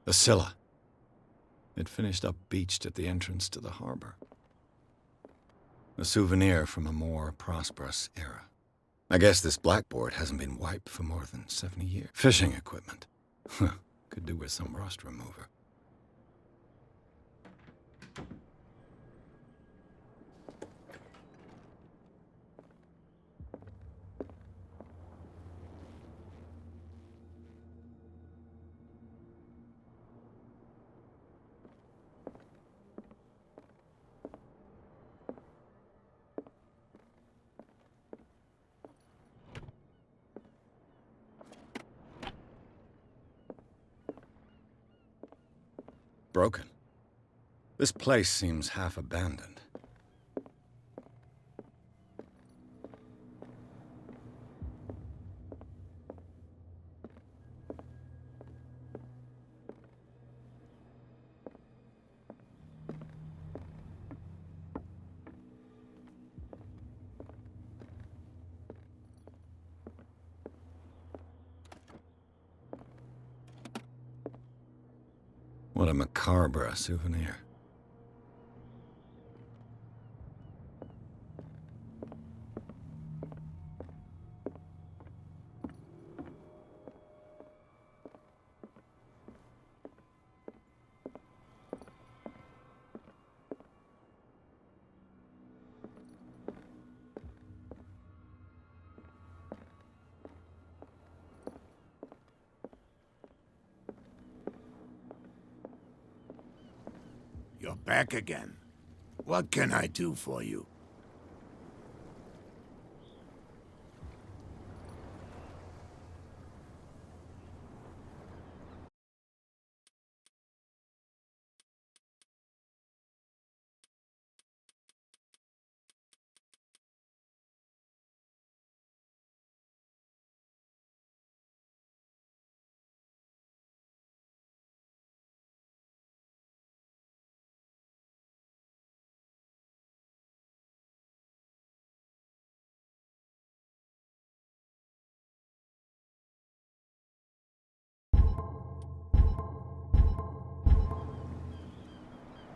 The Scylla. It finished up beached at the entrance to the harbor. A souvenir from a more prosperous era. I guess this blackboard hasn't been wiped for more than 70 years. Fishing equipment. Could do with some rust remover. Broken. This place seems half abandoned. What a macabre souvenir. You're back again. What can I do for you?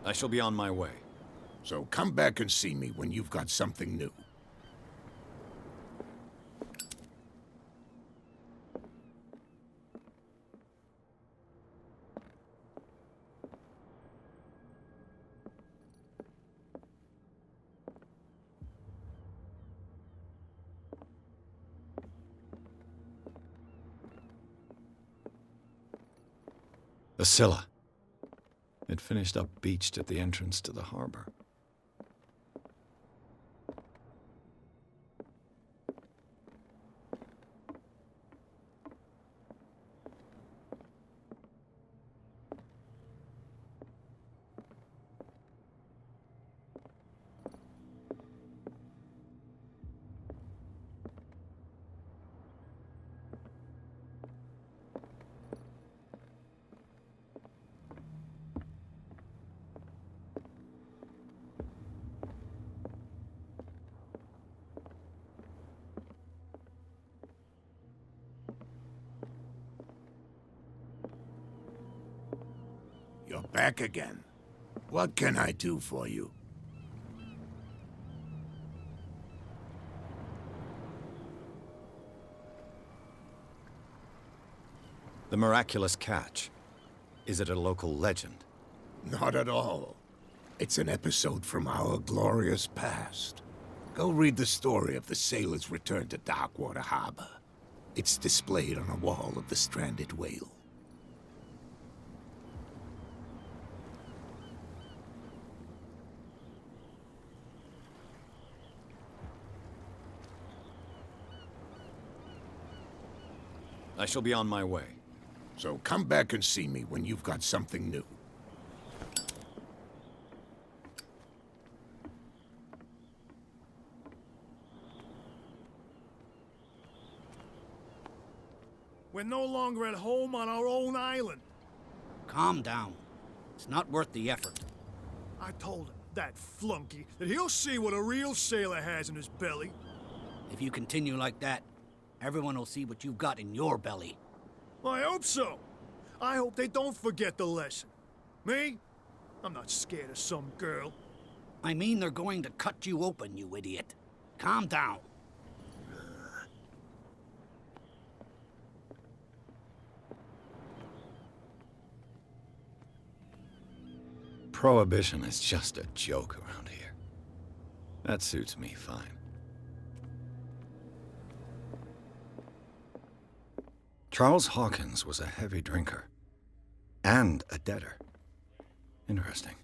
I shall be on my way. So come back and see me when you've got something new. The Scylla. It finished up beached at the entrance to the harbor. You're back again. What can I do for you? The miraculous catch. Is it a local legend? Not at all. It's an episode from our glorious past. Go read the story of the sailor's return to Darkwater Harbor. It's displayed on a wall of the stranded whale. I shall be on my way. So come back and see me when you've got something new. We're no longer at home on our own island. Calm down. It's not worth the effort. I told him, that flunky, that he'll see what a real sailor has in his belly. If you continue like that, everyone will see what you've got in your belly. I hope so. I hope they don't forget the lesson. Me? I'm not scared of some girl. I mean they're going to cut you open, you idiot. Calm down. Prohibition is just a joke around here. That suits me fine. Charles Hawkins was a heavy drinker. And a debtor. Interesting.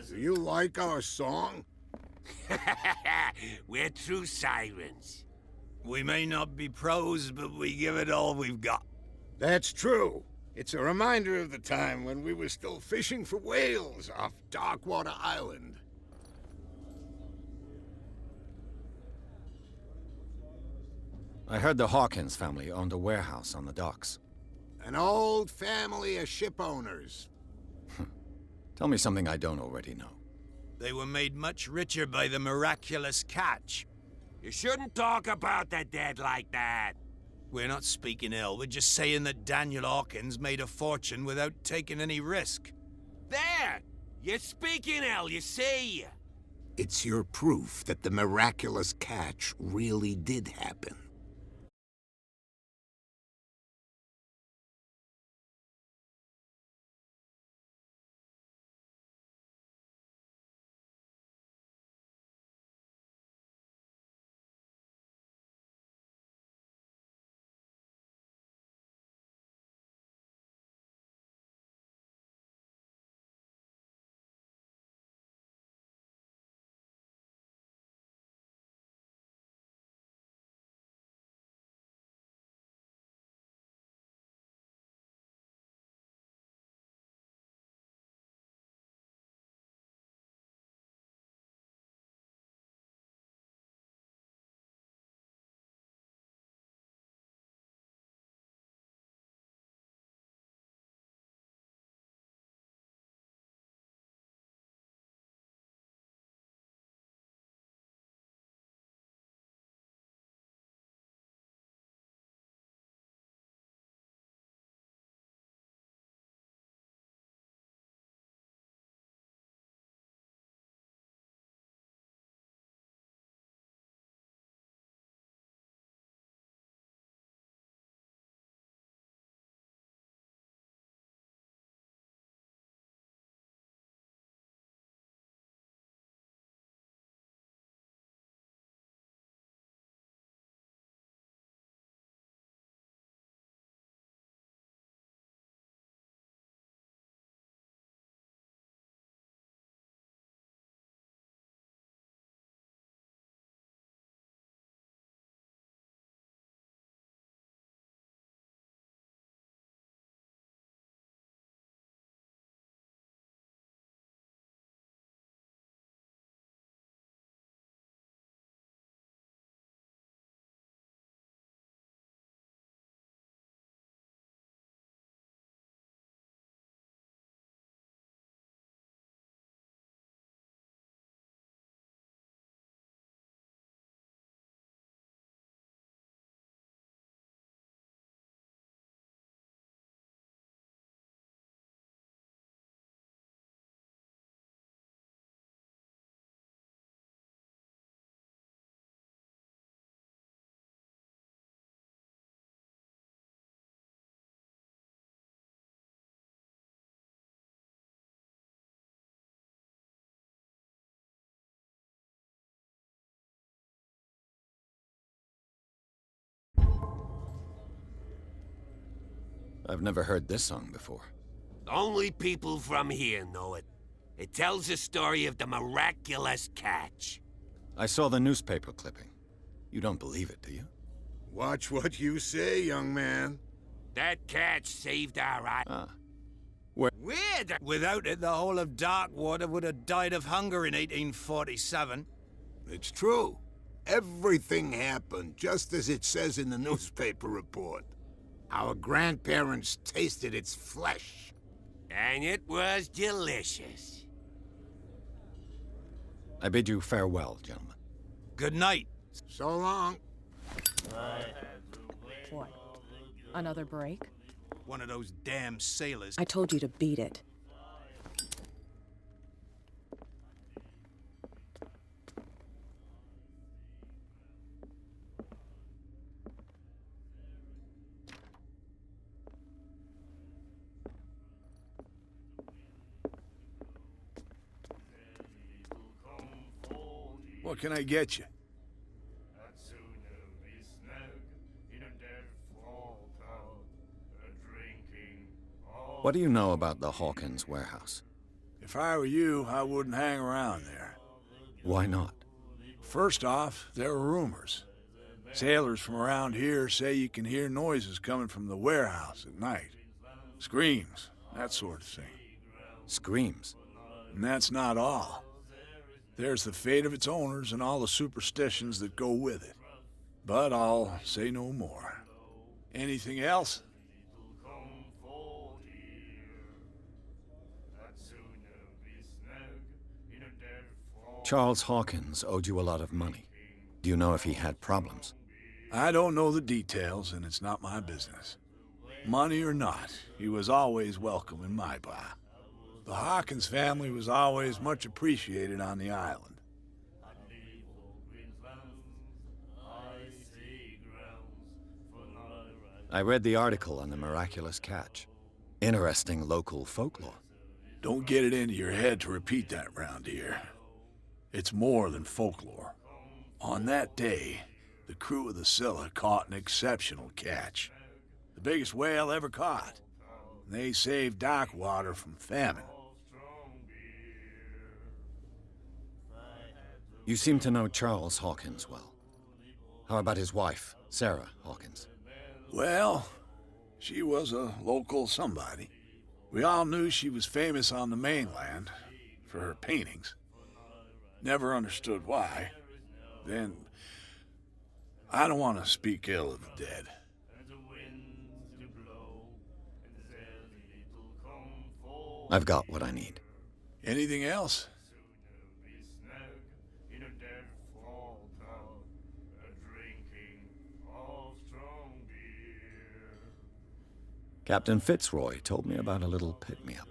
Do you like our song? We're true sirens. We may not be pros, but we give it all we've got. That's true. It's a reminder of the time when we were still fishing for whales off Darkwater Island. I heard the Hawkins family owned a warehouse on the docks. An old family of ship owners. Tell me something I don't already know. They were made much richer by the miraculous catch. You shouldn't talk about the dead like that. We're not speaking ill, we're just saying that Daniel Hawkins made a fortune without taking any risk. There! You're speaking ill, you see. It's your proof that the miraculous catch really did happen. I've never heard this song before. Only people from here know it. It tells the story of the miraculous catch. I saw the newspaper clipping. You don't believe it, do you? Watch what you say, young man. That catch saved our eye. Ah. We're the... Without it, the whole of Darkwater would have died of hunger in 1847. It's true. Everything happened just as it says in the newspaper report. Our grandparents tasted its flesh. And it was delicious. I bid you farewell, gentlemen. Good night. So long. What? Another break? One of those damn sailors. I told you to beat it. What can I get you? What do you know about the Hawkins warehouse? If I were you, I wouldn't hang around there. Why not? First off, there are rumors. Sailors from around here say you can hear noises coming from the warehouse at night. Screams, that sort of thing. Screams. And that's not all. There's the fate of its owners and all the superstitions that go with it. But I'll say no more. Anything else? Charles Hawkins owed you a lot of money. Do you know if he had problems? I don't know the details, and it's not my business. Money or not, he was always welcome in my bar. The Hawkins family was always much appreciated on the island. I read the article on the miraculous catch. Interesting local folklore. Don't get it into your head to repeat that round here. It's more than folklore. On that day, the crew of the Scylla caught an exceptional catch. The biggest whale ever caught. They saved Darkwater from famine. You seem to know Charles Hawkins well. How about his wife, Sarah Hawkins? Well, she was a local somebody. We all knew she was famous on the mainland for her paintings. Never understood why. Then, I don't want to speak ill of the dead. I've got what I need. Anything else? Captain Fitzroy told me about a little pick-me-up.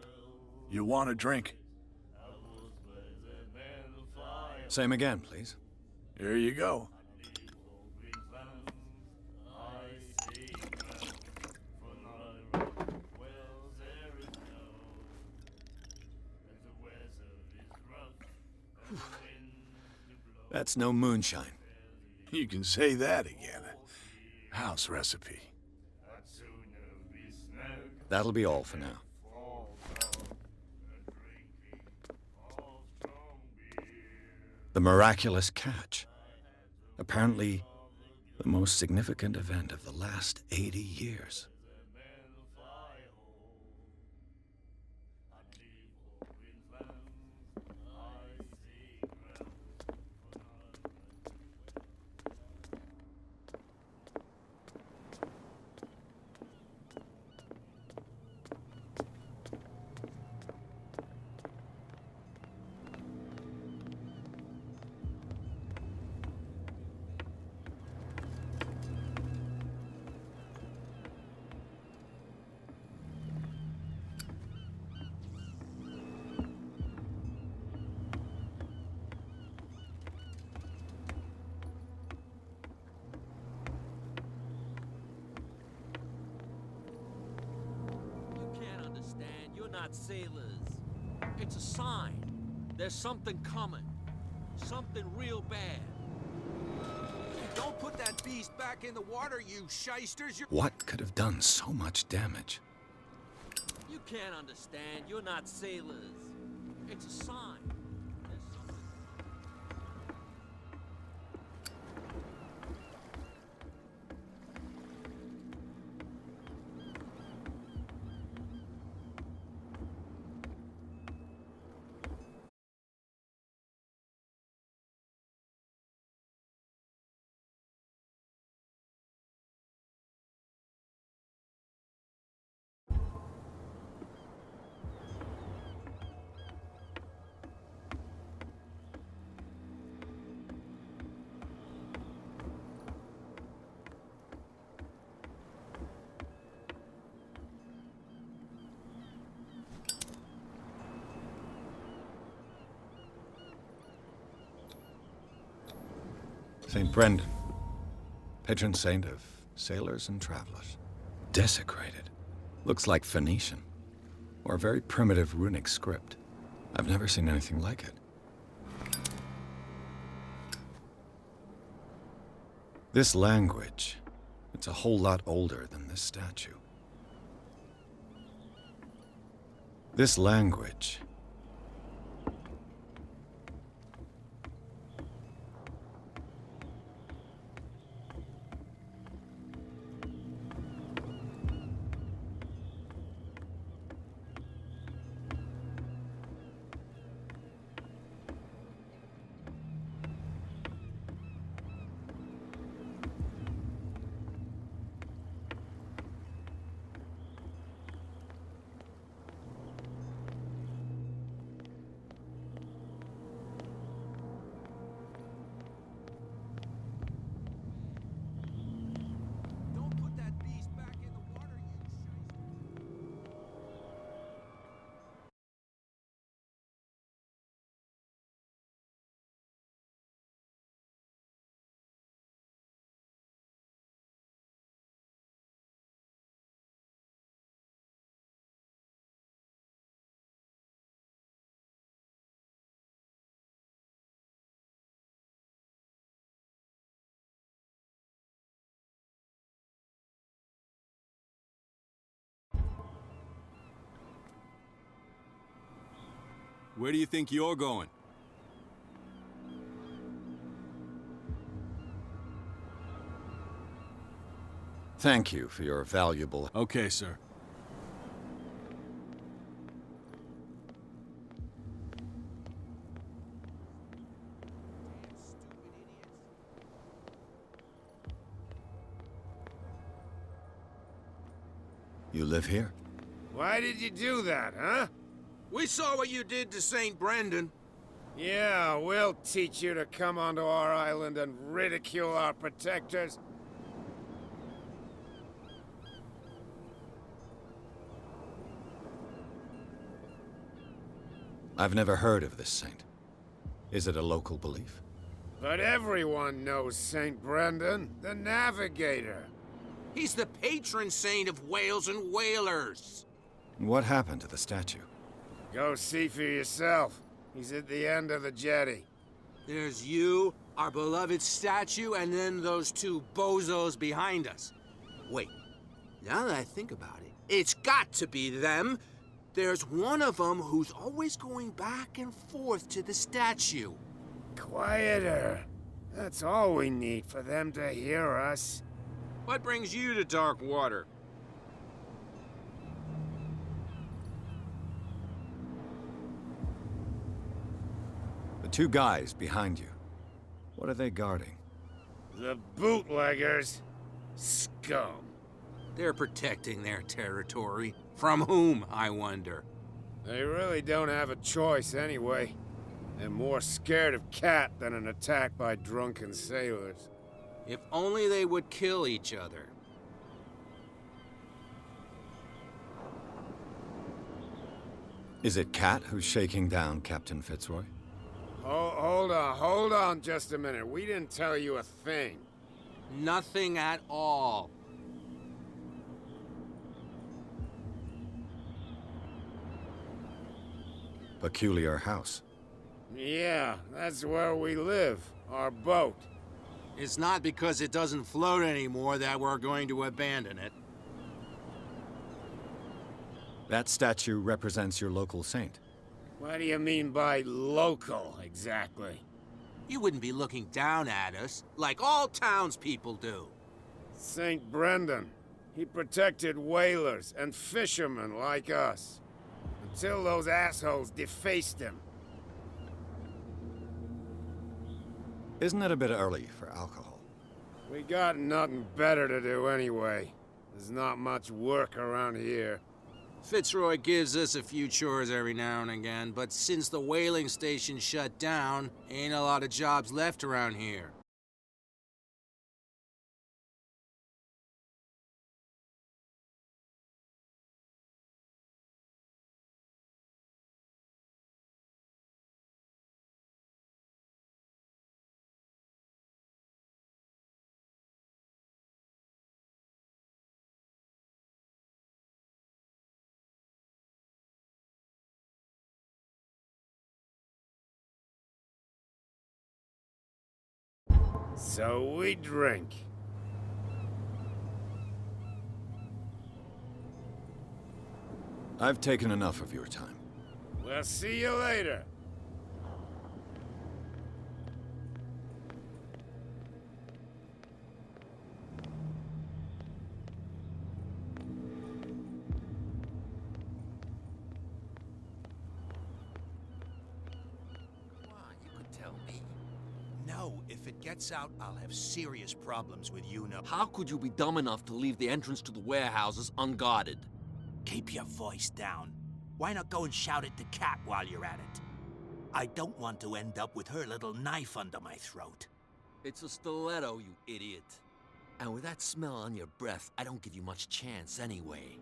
You want a drink? Same again, please. Here you go. That's no moonshine. You can say that again. House recipe. That'll be all for now. The miraculous catch. Apparently, the most significant event of the last 80 years. Not sailors. It's a sign. There's something coming. Something real bad. Don't put that beast back in the water, you shysters! What could have done so much damage? You can't understand. You're not sailors. It's a sign. St. Brendan, patron saint of sailors and travelers. Desecrated. Looks like Phoenician, or a very primitive runic script. I've never seen anything like it. This language, it's a whole lot older than this statue. This language. Don't put that beast back in the water, you shyster. Where do you think you're going? Thank you for your valuable... Okay, sir. You live here? Why did you do that, huh? We saw what you did to St. Brendan. Yeah, we'll teach you to come onto our island and ridicule our protectors. I've never heard of this saint. Is it a local belief? But everyone knows St. Brendan, the Navigator. He's the patron saint of whales and whalers. What happened to the statue? Go see for yourself. He's at the end of the jetty. There's you, our beloved statue, and then those two bozos behind us. Wait, now that I think about it, it's got to be them. There's one of them who's always going back and forth to the statue. Quieter. That's all we need for them to hear us. What brings you to Darkwater? The two guys behind you. What are they guarding? The bootleggers. Scum. They're protecting their territory. From whom, I wonder? They really don't have a choice anyway. They're more scared of Cat than an attack by drunken sailors. If only they would kill each other. Is it Cat who's shaking down Captain Fitzroy? Hold on just a minute. We didn't tell you a thing. Nothing at all. Peculiar house. Yeah, that's where we live. Our boat. It's not because it doesn't float anymore that we're going to abandon it. That statue represents your local saint. What do you mean by local, exactly? You wouldn't be looking down at us, like all townspeople do. St. Brendan. He protected whalers and fishermen like us. Until those assholes defaced him. Isn't it a bit early for alcohol? We got nothing better to do anyway. There's not much work around here. Fitzroy gives us a few chores every now and again, but since the whaling station shut down, ain't a lot of jobs left around here. So we drink. I've taken enough of your time. We'll see you later. No, if it gets out, I'll have serious problems with Yuna. How could you be dumb enough to leave the entrance to the warehouses unguarded? Keep your voice down. Why not go and shout at the cat while you're at it? I don't want to end up with her little knife under my throat. It's a stiletto, you idiot. And with that smell on your breath, I don't give you much chance anyway.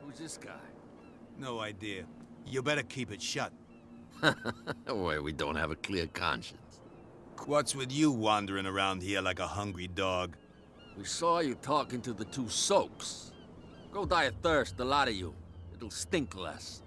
Who's this guy? No idea. You better keep it shut. Why, we don't have a clear conscience. What's with you wandering around here like a hungry dog? We saw you talking to the two soaks. Go die of thirst, the lot of you. It'll stink less.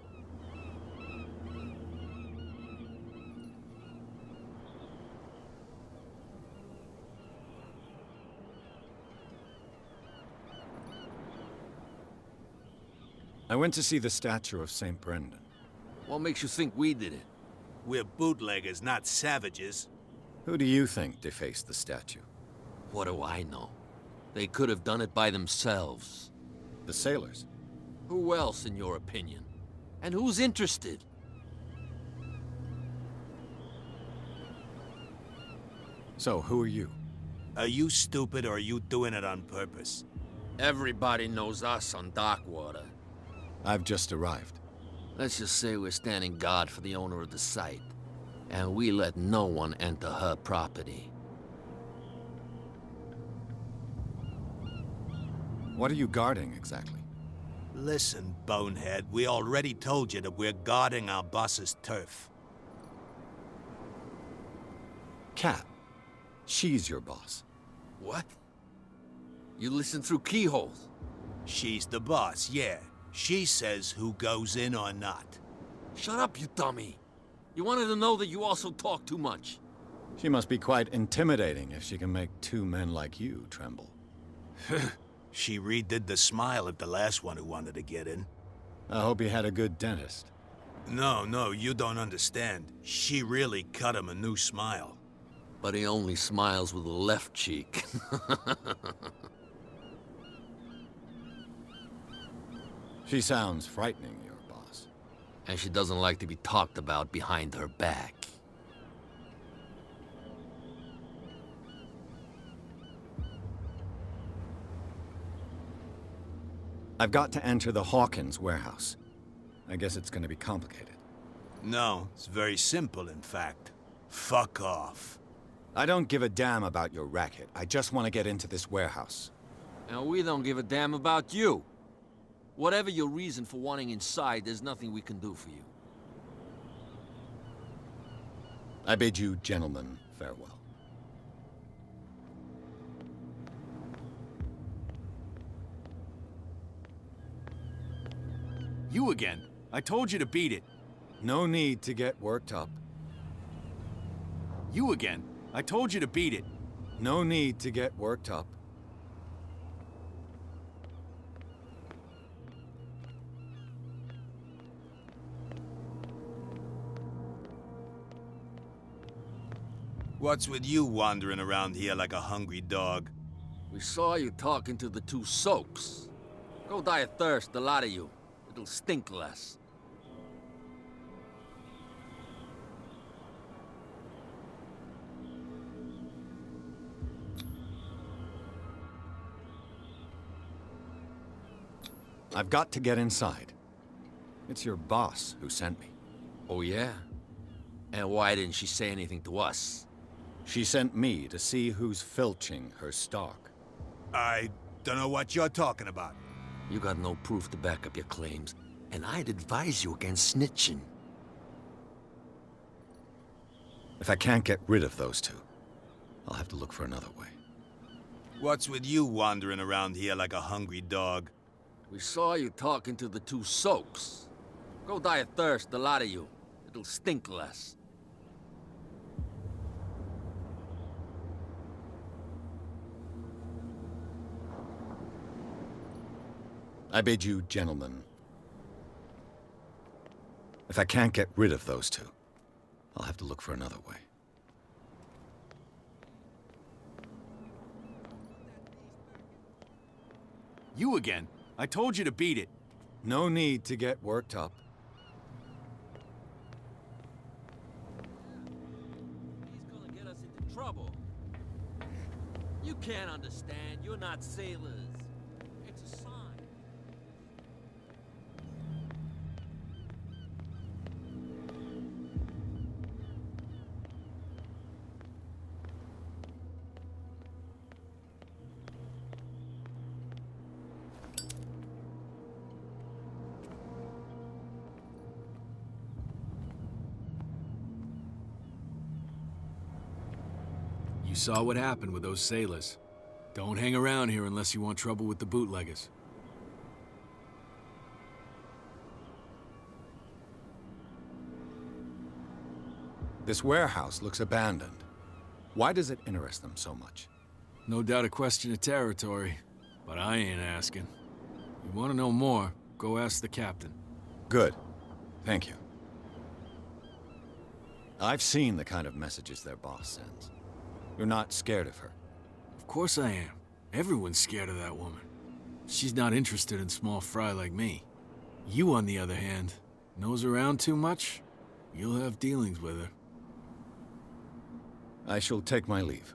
I went to see the statue of St. Brendan. What makes you think we did it? We're bootleggers, not savages. Who do you think defaced the statue? What do I know? They could have done it by themselves. The sailors? Who else, in your opinion? And who's interested? So, who are you? Are you stupid or are you doing it on purpose? Everybody knows us on Darkwater. I've just arrived. Let's just say we're standing guard for the owner of the site. And we let no one enter her property. What are you guarding, exactly? Listen, bonehead, we already told you that we're guarding our boss's turf. Cat. She's your boss. What? You listen through keyholes? She's the boss, yeah. She says who goes in or not. Shut up, you dummy. You wanted to know that you also talk too much. She must be quite intimidating if she can make two men like you tremble. She redid the smile at the last one who wanted to get in. I hope he had a good dentist. No, you don't understand. She really cut him a new smile. But he only smiles with the left cheek. She sounds frightening, your boss. And she doesn't like to be talked about behind her back. I've got to enter the Hawkins warehouse. I guess it's gonna be complicated. No, it's very simple, in fact. Fuck off. I don't give a damn about your racket. I just want to get into this warehouse. And we don't give a damn about you. Whatever your reason for wanting inside, there's nothing we can do for you. I bid you gentlemen farewell. You again. I told you to beat it. No need to get worked up. You again. I told you to beat it. No need to get worked up. What's with you wandering around here like a hungry dog? We saw you talking to the two soaks. Go die of thirst, the lot of you. It'll stink less. I've got to get inside. It's your boss who sent me. Oh, yeah? And why didn't she say anything to us? She sent me to see who's filching her stock. I don't know what you're talking about. You got no proof to back up your claims, and I'd advise you against snitching. If I can't get rid of those two, I'll have to look for another way. What's with you wandering around here like a hungry dog? We saw you talking to the two soaks. Go die of thirst, the lot of you. It'll stink less. I bid you, gentlemen. If I can't get rid of those two, I'll have to look for another way. You again. I told you to beat it. No need to get worked up. He's gonna get us into trouble. You can't understand. You're not sailors. It's a sign. You saw what happened with those sailors. Don't hang around here unless you want trouble with the bootleggers. This warehouse looks abandoned. Why does it interest them so much? No doubt a question of territory, but I ain't asking. You want to know more, go ask the captain. Good. Thank you. I've seen the kind of messages their boss sends. You're not scared of her. Of course I am. Everyone's scared of that woman. She's not interested in small fry like me. You, on the other hand, nose around too much, you'll have dealings with her. I shall take my leave.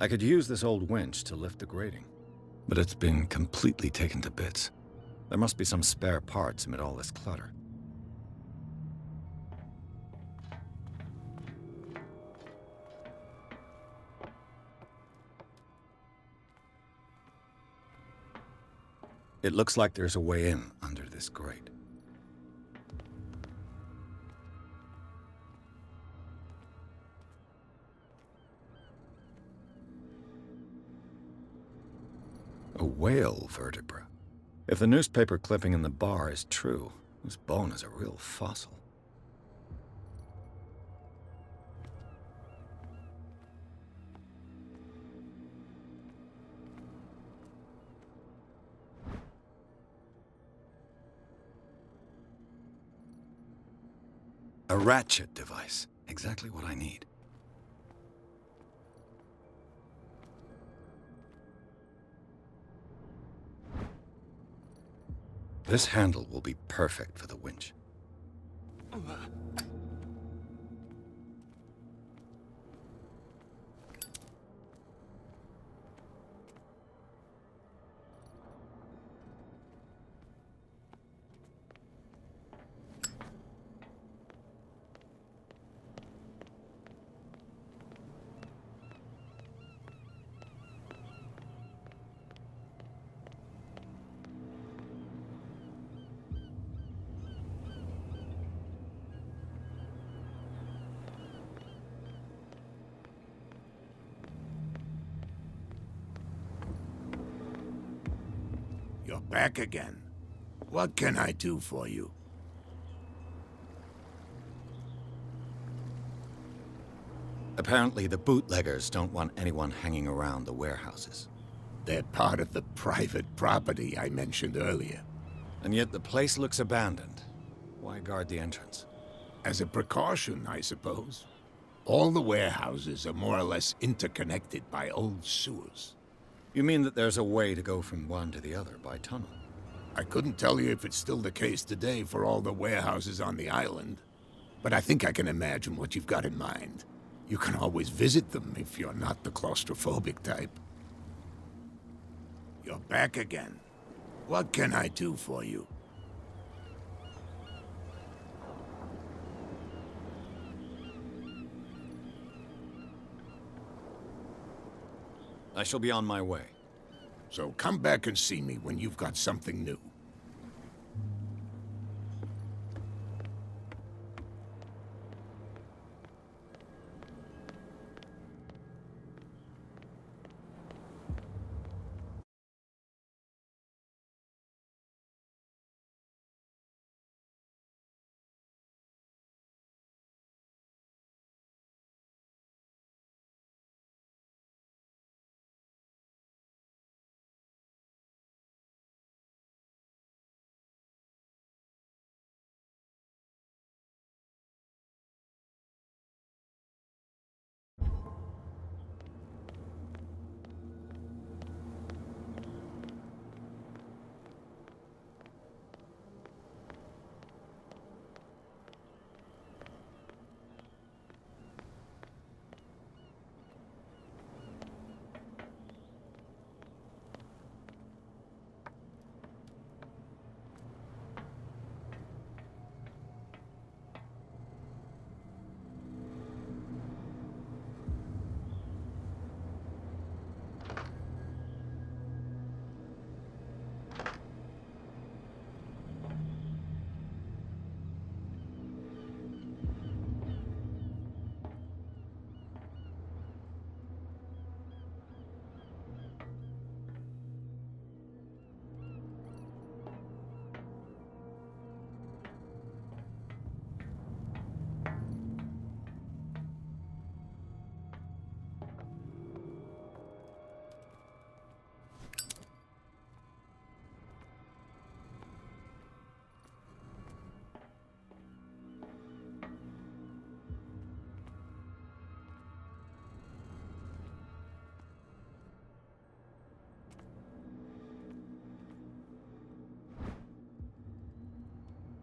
I could use this old winch to lift the grating, but it's been completely taken to bits. There must be some spare parts amid all this clutter. It looks like there's a way in under this grate. A whale vertebra. If the newspaper clipping in the bar is true, this bone is a real fossil. A ratchet device. Exactly what I need. This handle will be perfect for the winch. You're back again. What can I do for you? Apparently, the bootleggers don't want anyone hanging around the warehouses. They're part of the private property I mentioned earlier. And yet the place looks abandoned. Why guard the entrance? As a precaution, I suppose. All the warehouses are more or less interconnected by old sewers. You mean that there's a way to go from one to the other by tunnel? I couldn't tell you if it's still the case today for all the warehouses on the island, but I think I can imagine what you've got in mind. You can always visit them if you're not the claustrophobic type. You're back again. What can I do for you? I shall be on my way. So come back and see me when you've got something new.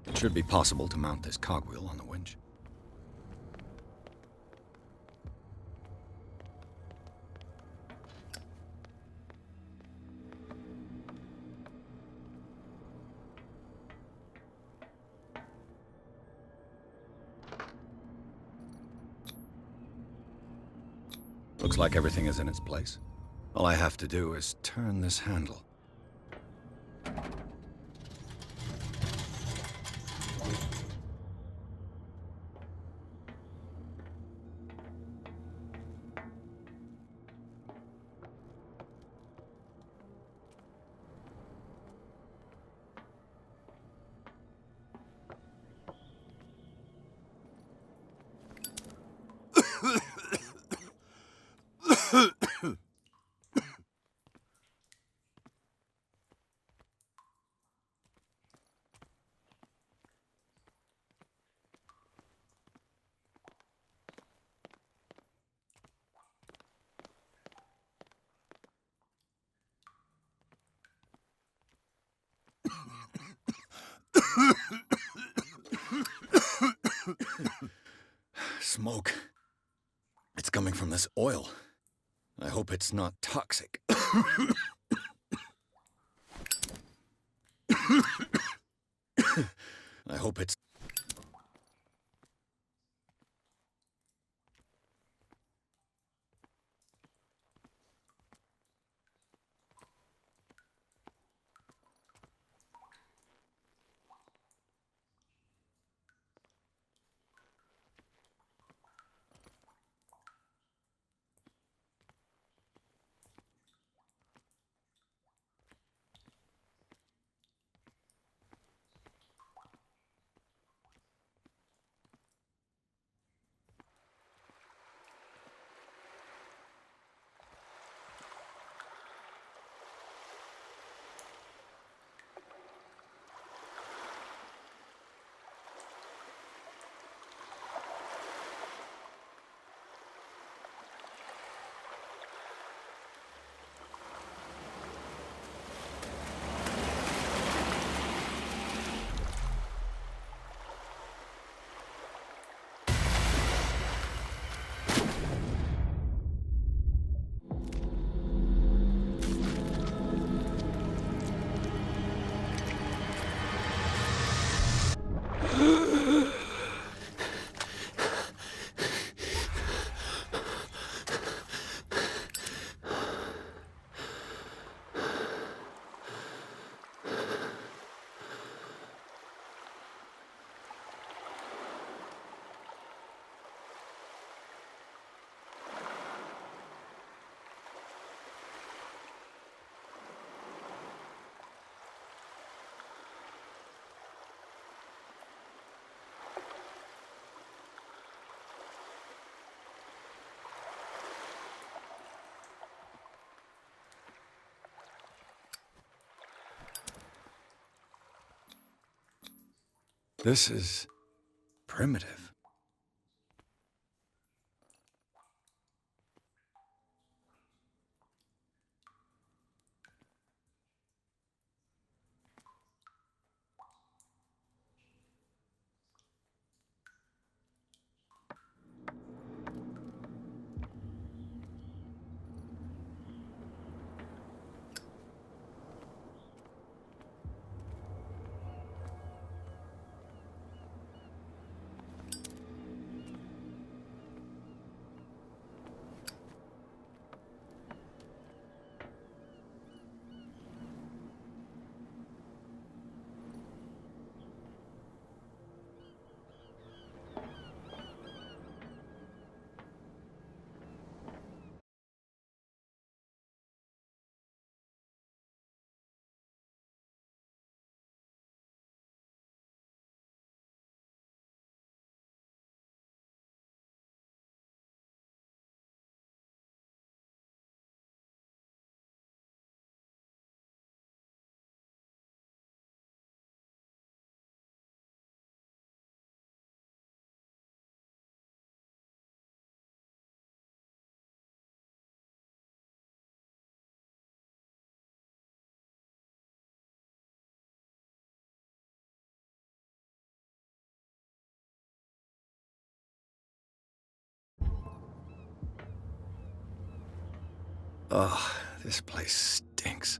It should be possible to mount this cogwheel on the winch. Looks like everything is in its place. All I have to do is turn this handle. Smoke. It's coming from this oil. I hope it's not toxic. I hope it's... This is primitive. Ugh, this place stinks.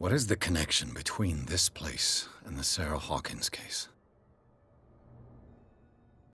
What is the connection between this place and the Sarah Hawkins case?